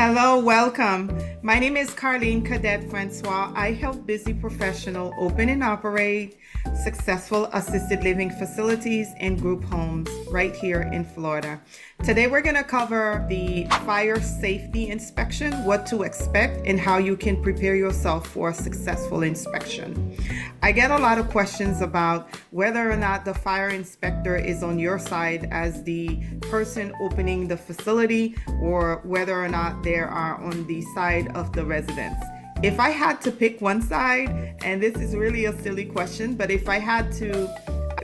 Hello, welcome. My name is Carlene Cadet Francois. I help busy professionals open and operate successful assisted living facilities and group homes right here in Florida. Today we're going to cover the fire safety inspection, what to expect, and how you can prepare yourself for a successful inspection. I get a lot of questions about whether or not the fire inspector is on your side as the person opening the facility or whether or not they are on the side of the residents. If I had to pick one side, and this is really a silly question, but if I had to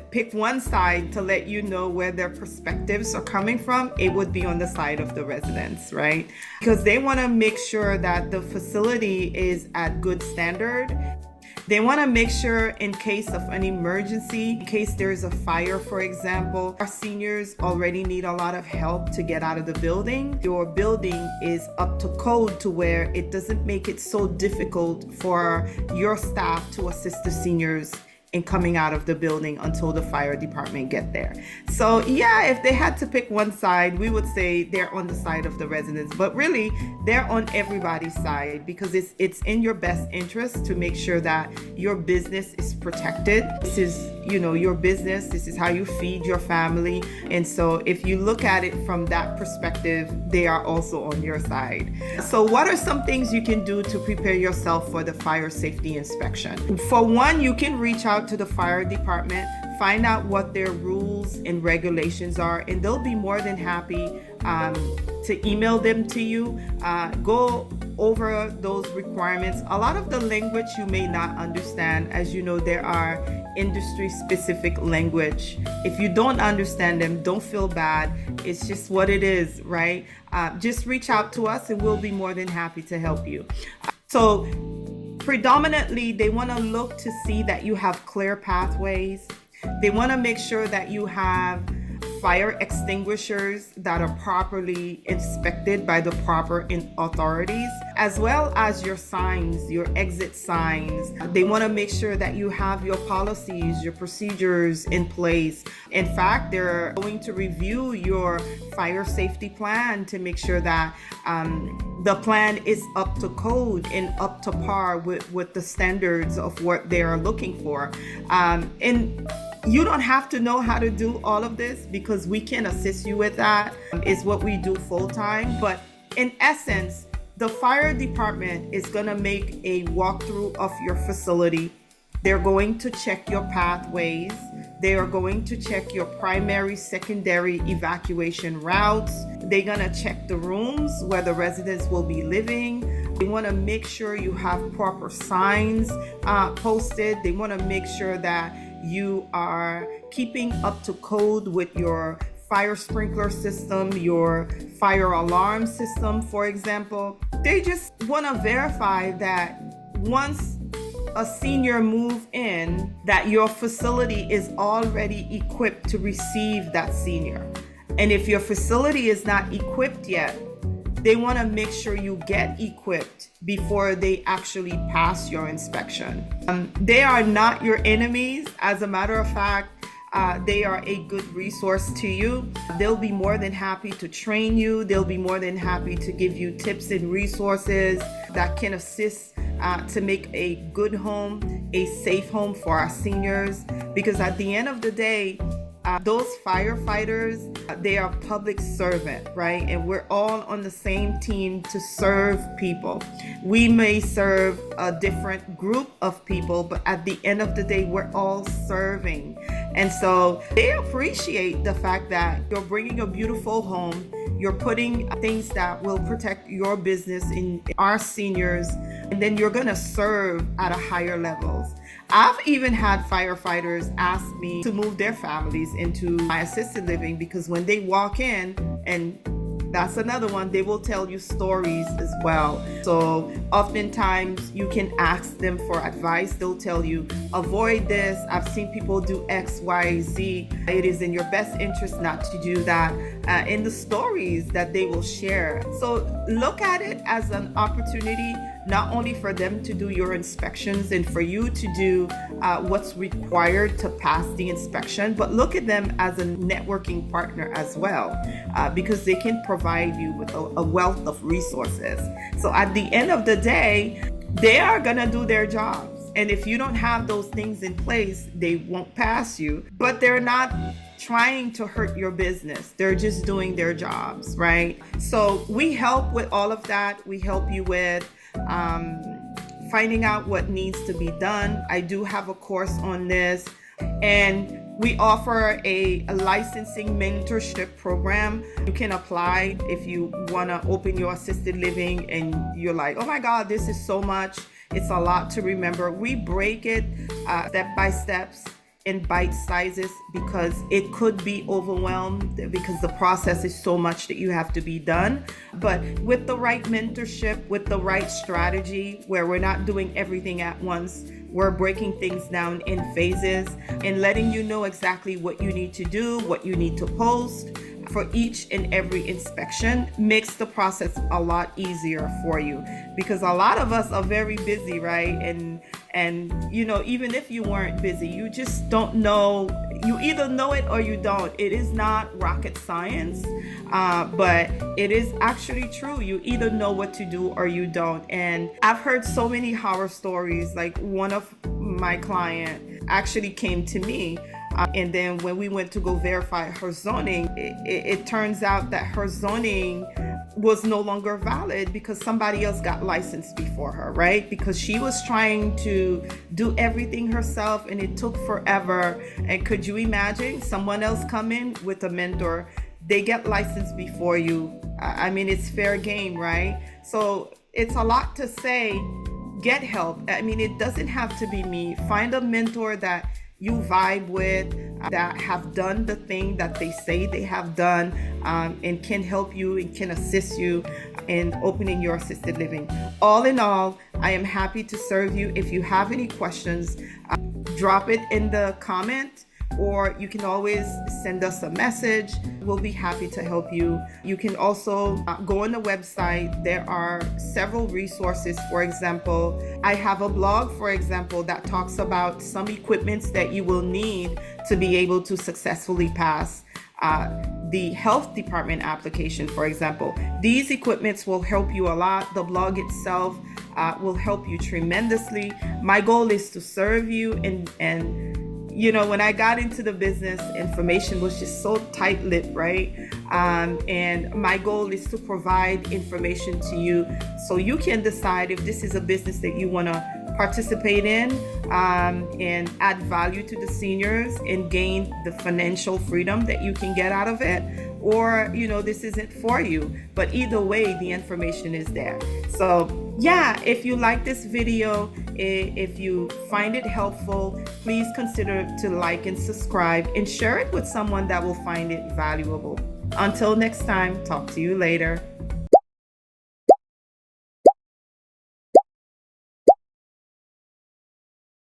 pick one side to let you know where their perspectives are coming from, it would be on the side of the residents, right? Because they want to make sure that the facility is at good standard. They want to make sure in case of an emergency, in case there's a fire, for example, our seniors already need a lot of help to get out of the building. Your building is up to code to where it doesn't make it so difficult for your staff to assist the seniors in coming out of the building until the fire department get there. So yeah, if they had to pick one side, we would say they're on the side of the residents, but really they're on everybody's side because it's in your best interest to make sure that your business is protected. This is, your business. This is how you feed your family. And so if you look at it from that perspective, they are also on your side. So what are some things you can do to prepare yourself for the fire safety inspection? For one, you can reach out to the fire department, find out what their rules and regulations are, and they'll be more than happy to email them to you. Go over those requirements. A lot of the language you may not understand. As you know, there are industry specific language. If you don't understand them, don't feel bad. It's just what it is, right? Just reach out to us and we'll be more than happy to help you. So predominantly, they want to look to see that you have clear pathways. They want to make sure that you have fire extinguishers that are properly inspected by the proper authorities, as well as your signs, your exit signs. They want to make sure that you have your policies, your procedures in place. In fact, they're going to review your fire safety plan to make sure that the plan is up to code and up to par with the standards of what they are looking for. And you don't have to know how to do all of this because we can assist you with that. It's what we do full time. But in essence, the fire department is going to make a walkthrough of your facility. They're going to check your pathways. They are going to check your primary, secondary evacuation routes. They're going to check the rooms where the residents will be living. They want to make sure you have proper signs posted. They want to make sure that you are keeping up to code with your fire sprinkler system, your fire alarm system, for example. They just want to verify that once a senior move in, that your facility is already equipped to receive that senior. And if your facility is not equipped yet, they want to make sure you get equipped before they actually pass your inspection. They are not your enemies. As a matter of fact, they are a good resource to you. They'll be more than happy to train you. They'll be more than happy to give you tips and resources that can assist to make a good home, a safe home for our seniors. Because at the end of the day, those firefighters, they are public servant, right? And we're all on the same team to serve people. We may serve a different group of people, but at the end of the day, we're all serving. And so they appreciate the fact that you're bringing a beautiful home. You're putting things that will protect your business in our seniors, and then you're going to serve at a higher levels. I've even had firefighters ask me to move their families into my assisted living because when they walk in, and that's another one, they will tell you stories as well. So oftentimes you can ask them for advice. They'll tell you, avoid this. I've seen people do X, Y, Z. It is in your best interest not to do that. in the stories that they will share. So look at it as an opportunity, not only for them to do your inspections and for you to do what's required to pass the inspection, but look at them as a networking partner as well, because they can provide you with a wealth of resources. So at the end of the day, they are gonna do their jobs. And if you don't have those things in place, they won't pass you. But they're not trying to hurt your business. They're just doing their jobs, right? So we help with all of that. We help you with finding out what needs to be done. I do have a course on this. And we offer a licensing mentorship program. You can apply if you want to open your assisted living and you're like, oh my God, this is so much. It's a lot to remember. We break it step by steps in bite sizes because it could be overwhelmed because the process is so much that you have to be done. But with the right mentorship, with the right strategy, where we're not doing everything at once, we're breaking things down in phases and letting you know exactly what you need to do, what you need to post for each and every inspection makes the process a lot easier for you, because a lot of us are very busy, right? And you know, even if you weren't busy, you just don't know. You either know it or you don't. It is not rocket science, but it is actually true. You either know what to do or you don't. And I've heard so many horror stories. Like one of my client actually came to me, and then when we went to go verify her zoning, it turns out that her zoning was no longer valid because somebody else got licensed before her, right? Because she was trying to do everything herself and it took forever. And could you imagine someone else come in with a mentor? They get licensed before you. I mean, it's fair game, right? So it's a lot to say, get help. I mean, it doesn't have to be me. Find a mentor that you vibe with, that have done the thing that they say they have done, and can help you and can assist you in opening your assisted living. All in all, I am happy to serve you. If you have any questions, drop it in the comment, or you can always send us a message. We'll be happy to help you. You can also go on the website. There are several resources. For example, I have a blog, for example, that talks about some equipments that you will need to be able to successfully pass the health department application, for example. These equipments will help you a lot. The blog itself will help you tremendously. My goal is to serve you, and you know, when I got into the business, information was just so tight-lipped, right? And my goal is to provide information to you so you can decide if this is a business that you want to participate in, and add value to the seniors and gain the financial freedom that you can get out of it, or, you know, this isn't for you. But either way, the information is there. So yeah, if you like this video, if you find it helpful, please consider to like and subscribe and share it with someone that will find it valuable. Until next time, talk to you later.